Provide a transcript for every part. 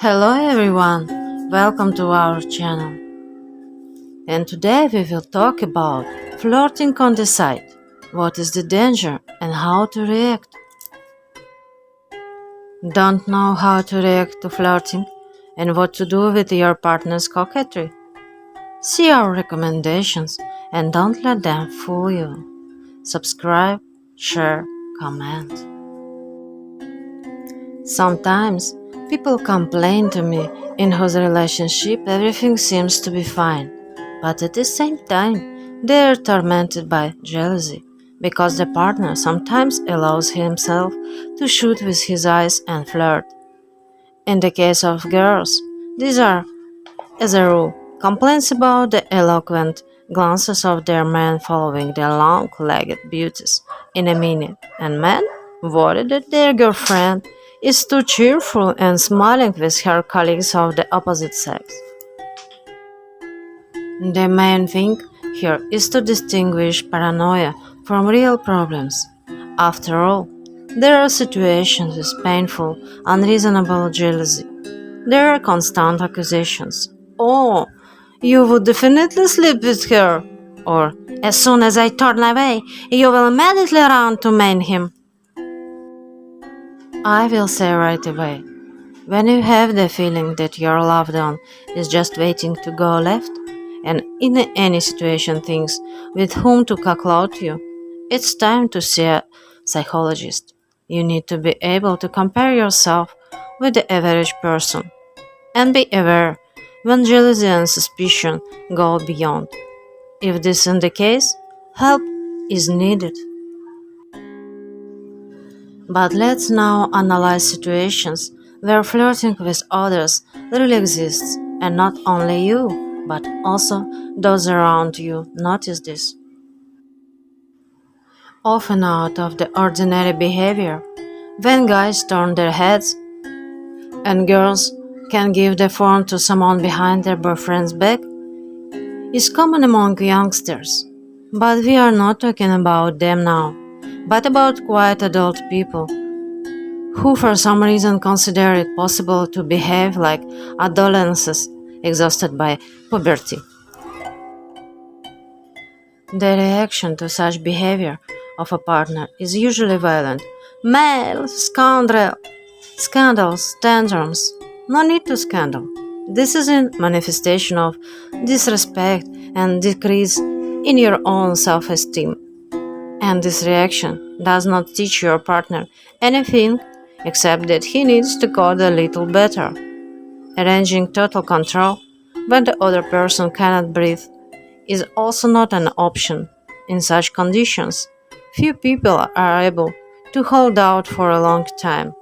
Hello everyone, welcome to our channel. And today we will talk about flirting on the side. What is the danger and how to react? Don't know how to react to flirting and what to do with your partner's coquetry? See our recommendations and don't let them fool you. Subscribe, share, comment. Sometimes people complain to me in whose relationship everything seems to be fine, but at the same time they are tormented by jealousy because the partner sometimes allows himself to shoot with his eyes and flirt. In the case of girls, these are, as a rule, complaints about the eloquent glances of their men following their long-legged beauties in a minute, and men worried that their girlfriend is too cheerful and smiling with her colleagues of the opposite sex. The main thing here is to distinguish paranoia from real problems. After all, there are situations with painful, unreasonable jealousy. There are constant accusations. Oh, you would definitely sleep with her. Or, as soon as I turn away, you will immediately run to maim him. I will say right away, when you have the feeling that your loved one is just waiting to go left, and in any situation thinks with whom to conclude you, it's time to see a psychologist. You need to be able to compare yourself with the average person and be aware when jealousy and suspicion go beyond. If this is the case, help is needed. But let's now analyze situations where flirting with others really exists, and not only you, but also those around you notice this. Often out of the ordinary behavior, when guys turn their heads and girls can give the phone to someone behind their boyfriend's back, is common among youngsters. But we are not talking about them now, but about quite adult people who for some reason consider it possible to behave like adolescents exhausted by puberty. The reaction to such behavior of a partner is usually violent. Male, scandals, tantrums. No need to scandal. This is a manifestation of disrespect and decrease in your own self-esteem. And this reaction does not teach your partner anything except that he needs to code a little better. Arranging total control when the other person cannot breathe is also not an option. In such conditions, few people are able to hold out for a long time.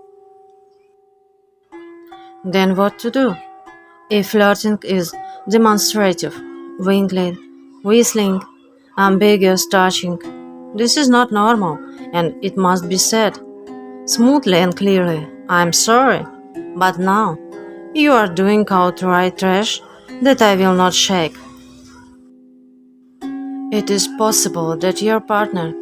Then what to do? If flirting is demonstrative, winkling, whistling, ambiguous touching, this is not normal and it must be said smoothly and clearly, I'm sorry, but now you are doing outright trash that I will not shake. It is possible that your partner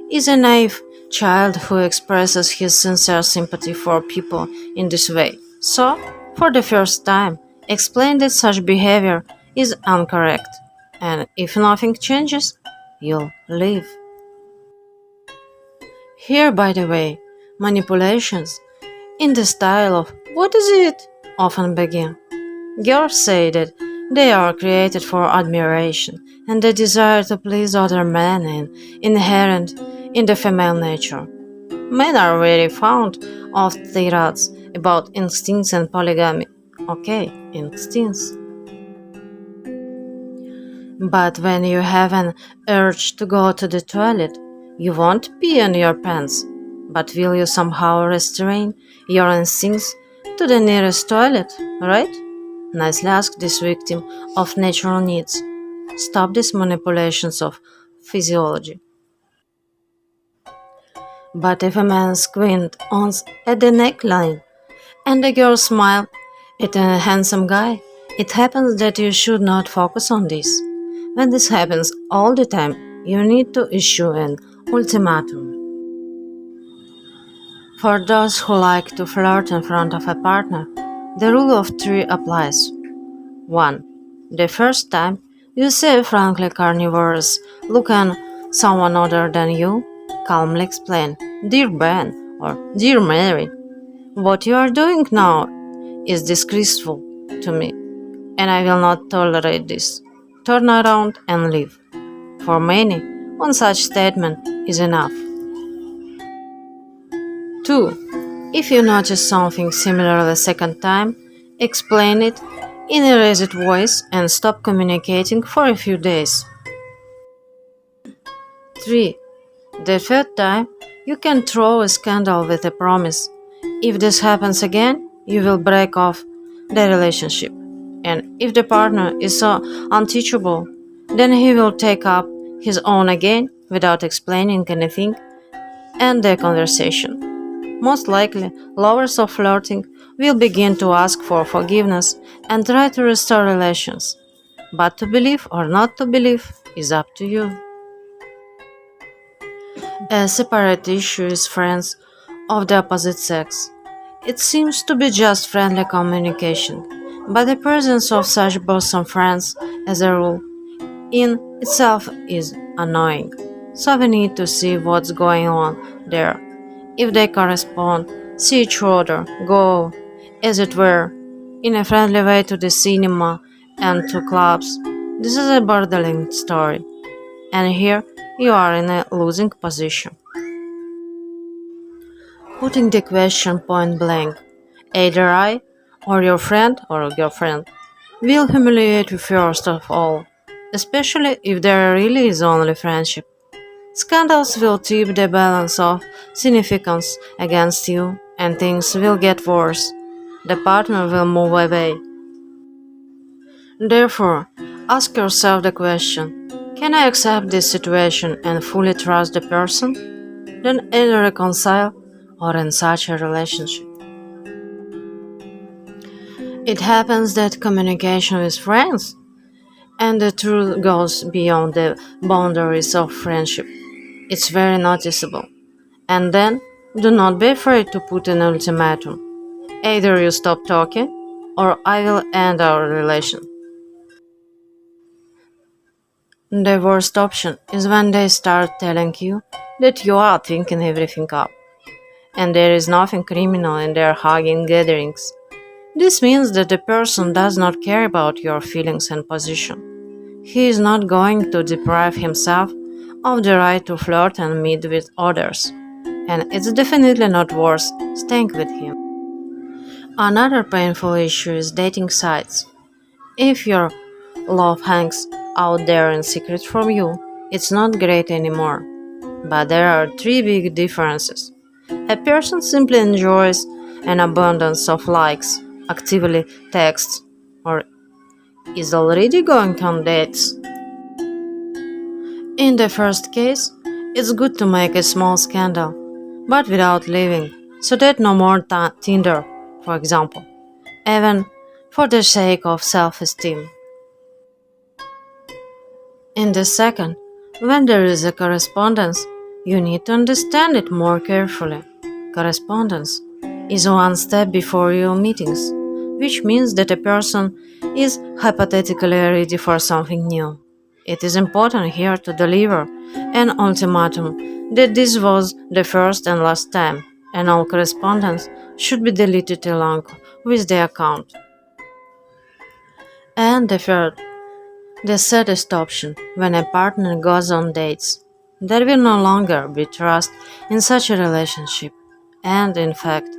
is a naive child who expresses his sincere sympathy for people in this way. So, for the first time, explain that such behavior is incorrect, and if nothing changes, you'll leave. Here, by the way, manipulations in the style of "what is it?" often begin. Girls say that they are created for admiration and the desire to please other men is inherent in the female nature. Men are very fond of tirades about instincts and polygamy. Okay, instincts. But when you have an urge to go to the toilet, you won't pee in your pants. But will you somehow restrain your instincts to the nearest toilet, right? Nicely ask this victim of natural needs. Stop these manipulations of physiology. But if a man squints at the neckline and the girl smiles at a handsome guy, it happens that you should not focus on this. When this happens all the time, you need to issue an ultimatum. For those who like to flirt in front of a partner, The rule of three applies. 1. The first time you see a frankly carnivorous looking someone other than you, calmly explain, "Dear Ben" or "Dear Mary, what you are doing now is disgraceful to me, and I will not tolerate this. Turn around and leave." For many, one such statement is enough. 2. If you notice something similar the second time, explain it in a raised voice and stop communicating for a few days. 3. The third time, you can throw a scandal with a promise. If this happens again, you will break off the relationship. And if the partner is so unteachable, then he will take up his own again without explaining anything and the conversation. Most likely, lovers of flirting will begin to ask for forgiveness and try to restore relations. But to believe or not to believe is up to you. A separate issue is friends of the opposite sex. It seems to be just friendly communication, but the presence of such bosom friends, as a rule, in itself is annoying. So we need to see what's going on there. If they correspond, see each other, go, as it were, in a friendly way to the cinema and to clubs. This is a borderline story, and here you are in a losing position. Putting the question point blank, either I, or your friend or girlfriend, will humiliate you first of all, especially if there really is only friendship. Scandals will tip the balance of significance against you, and things will get worse. The partner will move away. Therefore, ask yourself the question, can I accept this situation and fully trust the person? Then either reconcile or end such a relationship. It happens that communication with friends and the truth goes beyond the boundaries of friendship. It's very noticeable. And then, do not be afraid to put an ultimatum. Either you stop talking, or I will end our relation. The worst option is when they start telling you that you are thinking everything up, and there is nothing criminal in their hugging gatherings. This means that the person does not care about your feelings and position. He is not going to deprive himself of the right to flirt and meet with others, and it's definitely not worth staying with him. Another painful issue is dating sites. If your love hangs out there in secret from you, it's not great anymore. But there are three big differences. A person simply enjoys an abundance of likes, actively texts, or is already going on dates. In the first case, it's good to make a small scandal, but without leaving, so that no more Tinder, for example, even for the sake of self-esteem. In the second, when there is a correspondence, you need to understand it more carefully. Correspondence is one step before your meetings, which means that a person is hypothetically ready for something new. It is important here to deliver an ultimatum that this was the first and last time, and all correspondence should be deleted along with the account. And the third, the saddest option, when a partner goes on dates. There will no longer be trust in such a relationship, and in fact,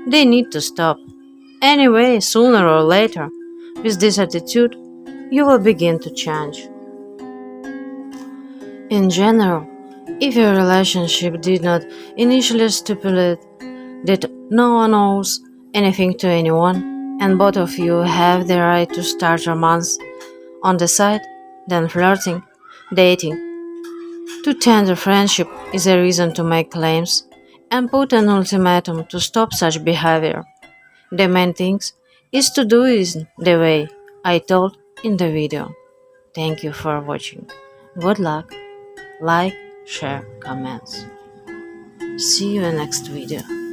they need to stop. Anyway, sooner or later, with this attitude, you will begin to change. In general, if your relationship did not initially stipulate that no one owes anything to anyone, and both of you have the right to start romance on the side, then flirting, dating, to tender friendship is a reason to make claims and put an ultimatum to stop such behavior. The main thing is to do it the way I told in the video. Thank you for watching. Good luck. Like, share, comments. See you in next video.